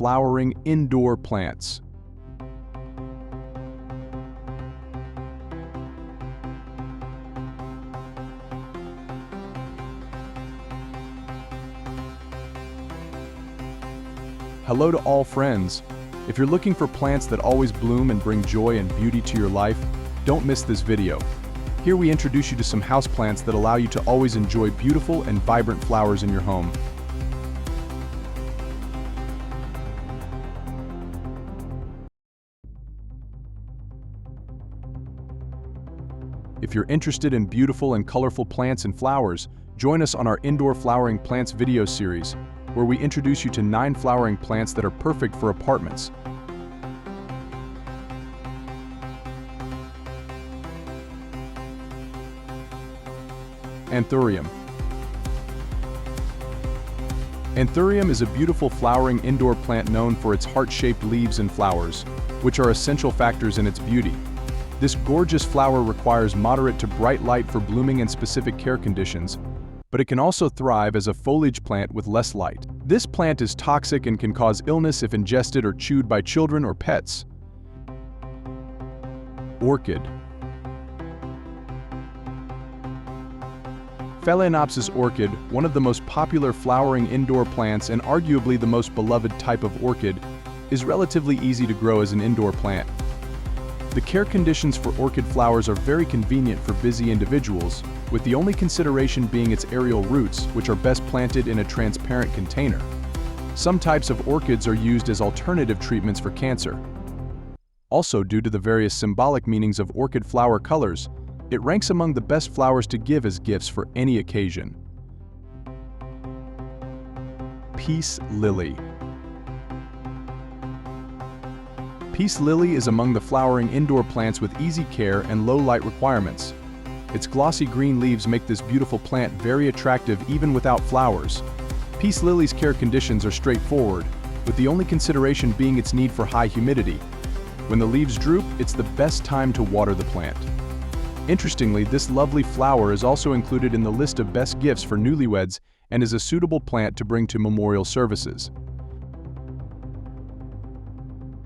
flowering indoor plants. Hello to all friends. If you're looking for plants that always bloom and bring joy and beauty to your life, don't miss this video. Here we introduce you to some houseplants that allow you to always enjoy beautiful and vibrant flowers in your home. If you're interested in beautiful and colorful plants and flowers, join us on our Indoor Flowering Plants video series, where we introduce you to 9 flowering plants that are perfect for apartments. Anthurium. Anthurium is a beautiful flowering indoor plant known for its heart-shaped leaves and flowers, which are essential factors in its beauty. This gorgeous flower requires moderate to bright light for blooming in specific care conditions, but it can also thrive as a foliage plant with less light. This plant is toxic and can cause illness if ingested or chewed by children or pets. Orchid. Phalaenopsis orchid, one of the most popular flowering indoor plants and arguably the most beloved type of orchid, is relatively easy to grow as an indoor plant. The care conditions for orchid flowers are very convenient for busy individuals, with the only consideration being its aerial roots, which are best planted in a transparent container. Some types of orchids are used as alternative treatments for cancer. Also, due to the various symbolic meanings of orchid flower colors, it ranks among the best flowers to give as gifts for any occasion. Peace lily. Peace lily is among the flowering indoor plants with easy care and low light requirements. Its glossy green leaves make this beautiful plant very attractive even without flowers. Peace lily's care conditions are straightforward, with the only consideration being its need for high humidity. When the leaves droop, it's the best time to water the plant. Interestingly, this lovely flower is also included in the list of best gifts for newlyweds and is a suitable plant to bring to memorial services.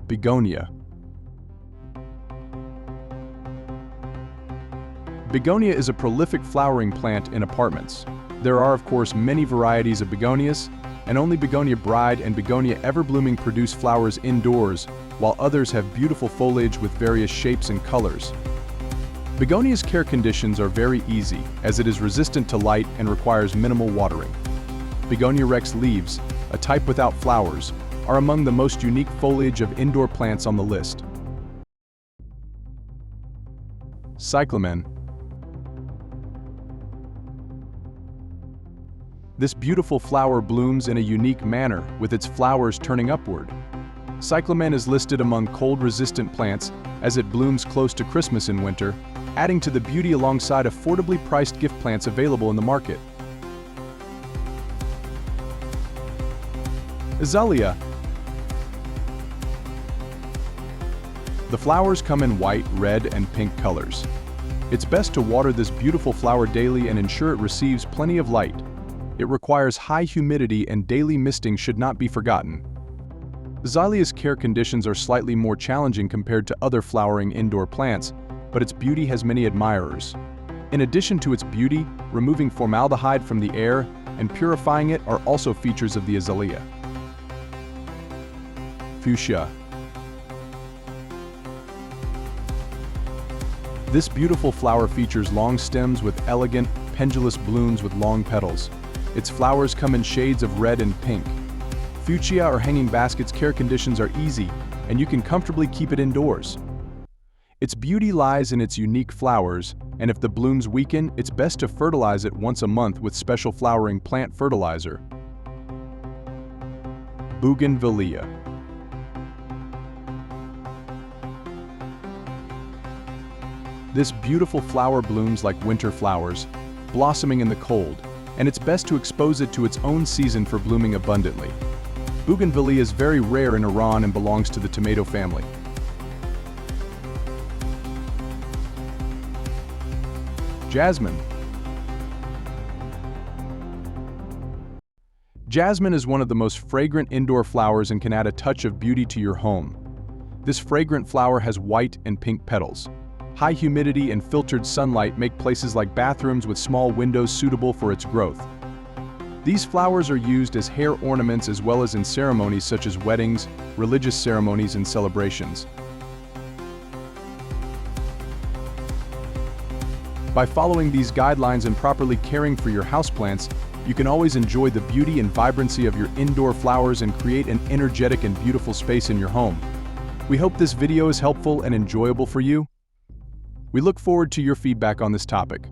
Begonia. Begonia is a prolific flowering plant in apartments. There are, of course, many varieties of begonias, and only Begonia Bride and Begonia Everblooming produce flowers indoors, while others have beautiful foliage with various shapes and colors. Begonia's care conditions are very easy, as it is resistant to light and requires minimal watering. Begonia Rex leaves, a type without flowers, are among the most unique foliage of indoor plants on the list. Cyclamen. This beautiful flower blooms in a unique manner, with its flowers turning upward. Cyclamen is listed among cold-resistant plants, as it blooms close to Christmas in winter, adding to the beauty alongside affordably priced gift plants available in the market. Azalea. The flowers come in white, red, and pink colors. It's best to water this beautiful flower daily and ensure it receives plenty of light. It requires high humidity and daily misting should not be forgotten. Azalea's care conditions are slightly more challenging compared to other flowering indoor plants, but its beauty has many admirers. In addition to its beauty, removing formaldehyde from the air and purifying it are also features of the azalea. Fuchsia. This beautiful flower features long stems with elegant, pendulous blooms with long petals. Its flowers come in shades of red and pink. Fuchsia or hanging baskets care conditions are easy, and you can comfortably keep it indoors. Its beauty lies in its unique flowers, and if the blooms weaken, it's best to fertilize it once a month with special flowering plant fertilizer. Bougainvillea. This beautiful flower blooms like winter flowers, blossoming in the cold, and it's best to expose it to its own season for blooming abundantly. Bougainvillea is very rare in Iran and belongs to the tomato family. Jasmine. Jasmine is one of the most fragrant indoor flowers and can add a touch of beauty to your home. This fragrant flower has white and pink petals. High humidity and filtered sunlight make places like bathrooms with small windows suitable for its growth. These flowers are used as hair ornaments as well as in ceremonies such as weddings, religious ceremonies, and celebrations. By following these guidelines and properly caring for your houseplants, you can always enjoy the beauty and vibrancy of your indoor flowers and create an energetic and beautiful space in your home. We hope this video is helpful and enjoyable for you. We look forward to your feedback on this topic.